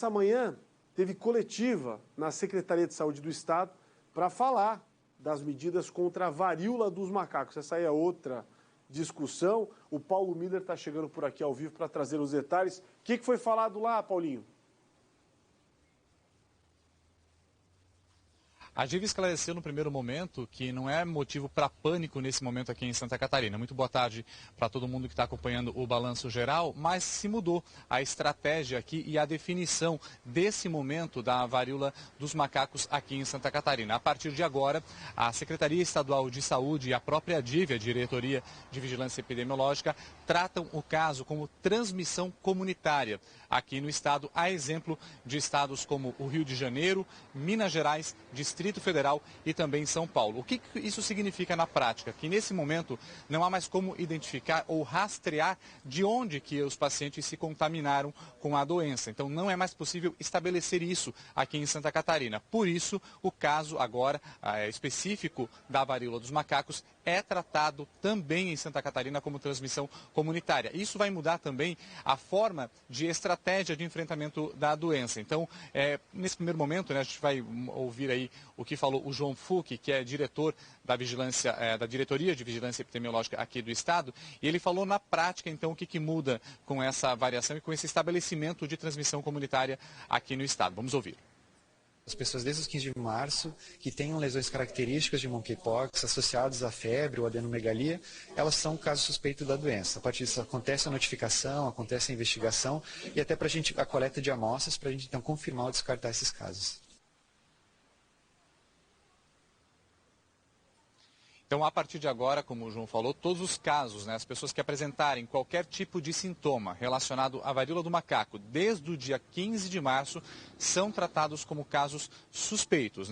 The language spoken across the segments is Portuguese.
Essa manhã teve coletiva na Secretaria de Saúde do Estado para falar das medidas contra a varíola dos macacos. Essa aí é outra discussão. O Paulo Miller está chegando por aqui ao vivo para trazer os detalhes. O que foi falado lá, Paulinho? A DIV esclareceu no primeiro momento que não é motivo para pânico nesse momento aqui em Santa Catarina. Muito boa tarde para todo mundo que está acompanhando o balanço geral, mas se mudou a estratégia aqui e a definição desse momento da varíola dos macacos aqui em Santa Catarina. A partir de agora, a Secretaria Estadual de Saúde e a própria DIV, a Diretoria de Vigilância Epidemiológica, tratam o caso como transmissão comunitária aqui no estado, a exemplo de estados como o Rio de Janeiro, Minas Gerais, Distrito Federal e também São Paulo. O que isso significa na prática? Que nesse momento não há mais como identificar ou rastrear de onde que os pacientes se contaminaram com a doença. Então não é mais possível estabelecer isso aqui em Santa Catarina. Por isso, o caso agora específico da varíola dos macacos é tratado também em Santa Catarina como transmissão comunitária. Isso vai mudar também a forma de estratégia de enfrentamento da doença. Então, nesse primeiro momento, a gente vai ouvir aí o que falou o João Fuch, que é diretor da vigilância, da Diretoria de Vigilância Epidemiológica aqui do Estado, e ele falou na prática, então, o que muda com essa variação e com esse estabelecimento de transmissão comunitária aqui no Estado. Vamos ouvir. As pessoas desde os 15 de março que tenham lesões características de monkeypox associadas à febre ou adenomegalia, elas são caso suspeito da doença. A partir disso acontece a notificação, acontece a investigação e até para a coleta de amostras para a gente então confirmar ou descartar esses casos. Então, a partir de agora, como o João falou, todos os casos, as pessoas que apresentarem qualquer tipo de sintoma relacionado à varíola do macaco desde o dia 15 de março, são tratados como casos suspeitos.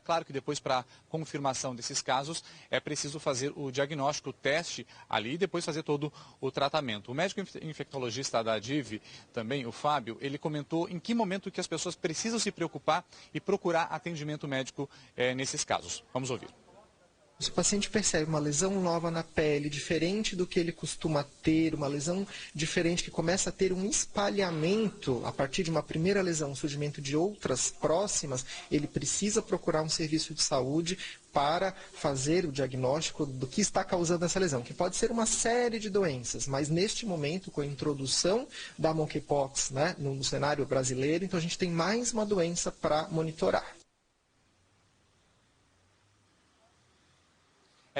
Claro que depois, para confirmação desses casos, é preciso fazer o diagnóstico, o teste ali e depois fazer todo o tratamento. O médico infectologista da DIV, também, o Fábio, ele comentou em que momento que as pessoas precisam se preocupar e procurar atendimento médico nesses casos. Vamos ouvir. Se o paciente percebe uma lesão nova na pele, diferente do que ele costuma ter, uma lesão diferente que começa a ter um espalhamento a partir de uma primeira lesão, um surgimento de outras próximas, ele precisa procurar um serviço de saúde para fazer o diagnóstico do que está causando essa lesão, que pode ser uma série de doenças, mas neste momento, com a introdução da monkeypox no cenário brasileiro, então a gente tem mais uma doença para monitorar.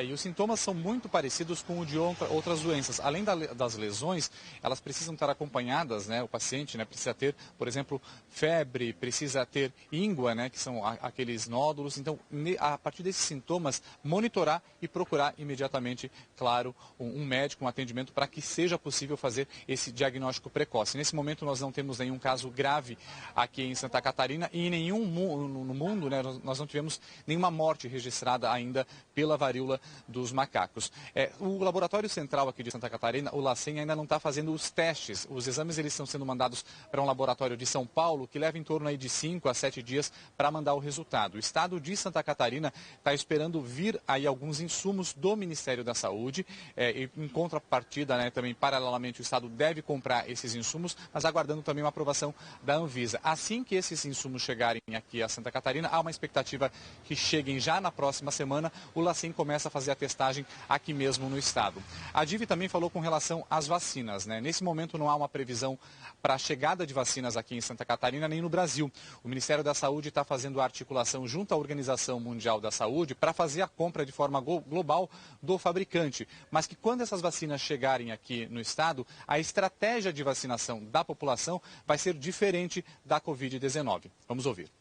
E os sintomas são muito parecidos com o de outras doenças. Além das lesões, elas precisam estar acompanhadas, o paciente precisa ter, por exemplo, febre, precisa ter íngua, que são aqueles nódulos. Então, a partir desses sintomas, monitorar e procurar imediatamente, claro, um médico, um atendimento para que seja possível fazer esse diagnóstico precoce. Nesse momento, nós não temos nenhum caso grave aqui em Santa Catarina e nenhum no mundo, nós não tivemos nenhuma morte registrada ainda pela varíola dos macacos. O Laboratório Central aqui de Santa Catarina, o LACEN, ainda não está fazendo os testes. Os exames eles estão sendo mandados para um laboratório de São Paulo, que leva em torno aí de 5 a 7 dias para mandar o resultado. O estado de Santa Catarina está esperando vir aí alguns insumos do Ministério da Saúde. E em contrapartida, também paralelamente, o estado deve comprar esses insumos, mas aguardando também uma aprovação da Anvisa. Assim que esses insumos chegarem aqui a Santa Catarina, há uma expectativa que cheguem já na próxima semana. O LACEN começa a fazer a testagem aqui mesmo no estado. A DIV também falou com relação às vacinas. Nesse momento não há uma previsão para a chegada de vacinas aqui em Santa Catarina nem no Brasil. O Ministério da Saúde está fazendo a articulação junto à Organização Mundial da Saúde para fazer a compra de forma global do fabricante. Mas que quando essas vacinas chegarem aqui no estado, a estratégia de vacinação da população vai ser diferente da Covid-19. Vamos ouvir.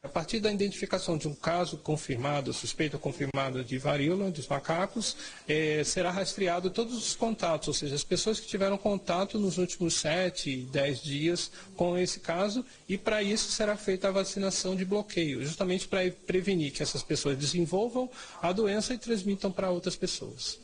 A partir da identificação de um caso confirmado, suspeito confirmado de varíola dos macacos, será rastreado todos os contatos, ou seja, as pessoas que tiveram contato nos últimos 7, 10 dias com esse caso, e para isso será feita a vacinação de bloqueio, justamente para prevenir que essas pessoas desenvolvam a doença e transmitam para outras pessoas.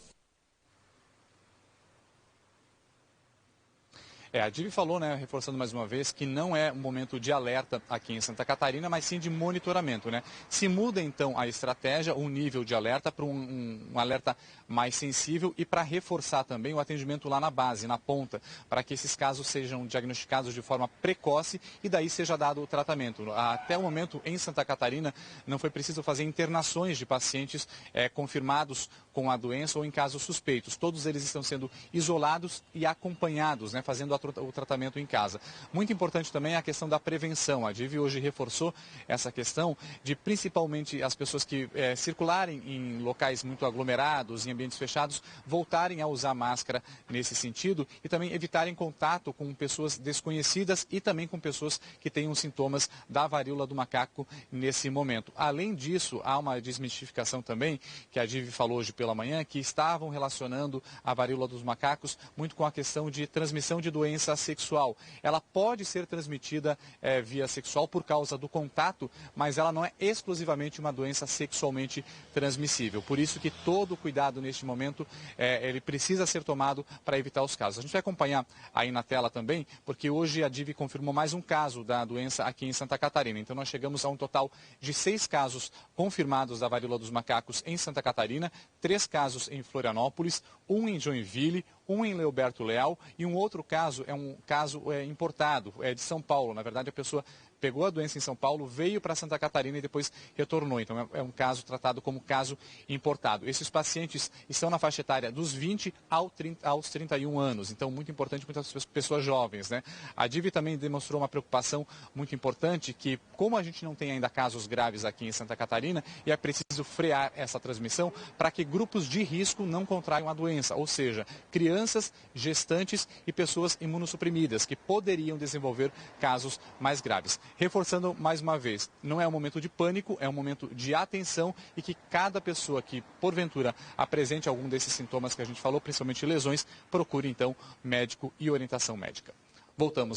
A Divi falou, né, reforçando mais uma vez, que não é um momento de alerta aqui em Santa Catarina, mas sim de monitoramento, né? Se muda, então, a estratégia, o nível de alerta para um alerta mais sensível e para reforçar também o atendimento lá na base, na ponta, para que esses casos sejam diagnosticados de forma precoce e daí seja dado o tratamento. Até o momento, em Santa Catarina, não foi preciso fazer internações de pacientes confirmados com a doença ou em casos suspeitos. Todos eles estão sendo isolados e acompanhados, né, fazendo o tratamento em casa. Muito importante também a questão da prevenção. A Divi hoje reforçou essa questão de principalmente as pessoas que circularem em locais muito aglomerados, em ambientes fechados, voltarem a usar máscara nesse sentido e também evitarem contato com pessoas desconhecidas e também com pessoas que tenham sintomas da varíola do macaco nesse momento. Além disso, há uma desmistificação também, que a Divi falou hoje pela manhã, que estavam relacionando a varíola dos macacos muito com a questão de transmissão de doença sexual. Ela pode ser transmitida via sexual por causa do contato, mas ela não é exclusivamente uma doença sexualmente transmissível. Por isso que todo cuidado neste momento ele precisa ser tomado para evitar os casos. A gente vai acompanhar aí na tela também, porque hoje a Divi confirmou mais um caso da doença aqui em Santa Catarina. Então nós chegamos a um total de 6 casos confirmados da varíola dos macacos em Santa Catarina, 3 casos em Florianópolis, 1 em Joinville, 1 em Leoberto Leal e um outro caso é um caso importado, de São Paulo. Na verdade, a pessoa pegou a doença em São Paulo, veio para Santa Catarina e depois retornou. Então, é um caso tratado como caso importado. Esses pacientes estão na faixa etária dos 20 aos 31 anos. Então, muito importante, muitas pessoas jovens, né? A Divi também demonstrou uma preocupação muito importante que, como a gente não tem ainda casos graves aqui em Santa Catarina, e é preciso frear essa transmissão para que grupos de risco não contraiam a doença, ou seja, crianças, gestantes e pessoas imunossuprimidas, que poderiam desenvolver casos mais graves. Reforçando mais uma vez, não é um momento de pânico, é um momento de atenção e que cada pessoa que, porventura, apresente algum desses sintomas que a gente falou, principalmente lesões, procure então médico e orientação médica. Voltamos.